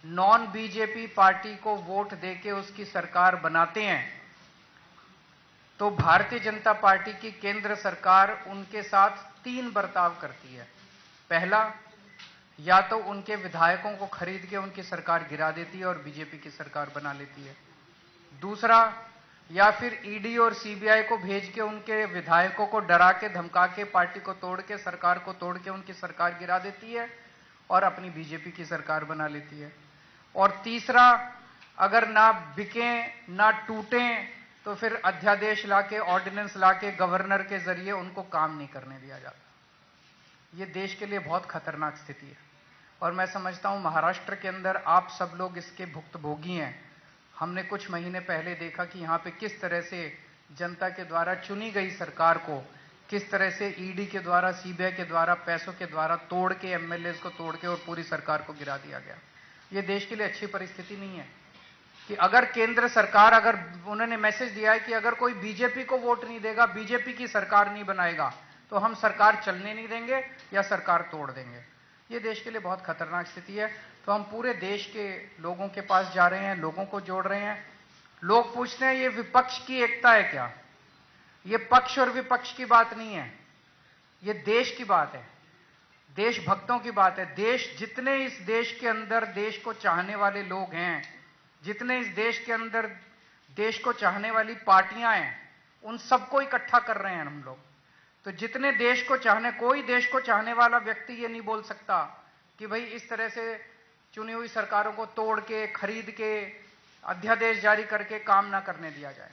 Non BJP party को vote देके उसकी सरकार बनाते हैं, तो भारतीय जनता पार्टी की केंद्र सरकार उनके साथ 3 बर्ताव करती है। पहला, या तो उनके विधायकों को खरीद के उनकी सरकार गिरा देती है और बीजेपी की सरकार बना लेती है। दूसरा, या फिर ईडी और सीबीआई को भेज के उनके विधायकों को डरा के धमका के पार्टी को तोड़ के सरकार को तोड़ के उनकी सरकार गिरा देती है और अपनी बीजेपी की सरकार बना लेती है। और तीसरा, अगर ना बिकें ना टूटें तो फिर अध्यादेश लाके, ऑर्डिनेंस लाके गवर्नर के जरिए उनको काम नहीं करने दिया जाता। ये देश के लिए बहुत खतरनाक स्थिति है और मैं समझता हूं महाराष्ट्र के अंदर आप सब लोग इसके भुक्तभोगी हैं। हमने कुछ महीने पहले देखा कि यहाँ पे किस तरह से जनता के द्वारा चुनी गई सरकार को किस तरह से ईडी के द्वारा, सीबीआई के द्वारा, पैसों के द्वारा तोड़ के, एमएलएस को तोड़ के और पूरी सरकार को गिरा दिया गया। ये देश के लिए अच्छी परिस्थिति नहीं है कि अगर केंद्र सरकार, अगर उन्होंने मैसेज दिया है कि अगर कोई बीजेपी को वोट नहीं देगा, बीजेपी की सरकार नहीं बनाएगा, तो हम सरकार चलने नहीं देंगे या सरकार तोड़ देंगे। ये देश के लिए बहुत खतरनाक स्थिति है। तो हम पूरे देश के लोगों के पास जा रहे हैं, लोगों को जोड़ रहे हैं। लोग पूछते हैं ये विपक्ष की एकता है क्या? ये पक्ष और विपक्ष की बात नहीं है, ये देश की बात है, देशभक्तों की बात है। जितने इस देश के अंदर देश को चाहने वाले लोग हैं, जितने इस देश के अंदर देश को चाहने वाली पार्टियां हैं, उन सबको इकट्ठा कर रहे हैं हम लोग। तो जितने देश को कोई देश को चाहने वाला व्यक्ति ये नहीं बोल सकता कि भाई इस तरह से चुनी हुई सरकारों को तोड़ के, खरीद के, अध्यादेश जारी करके काम ना करने दिया जाए।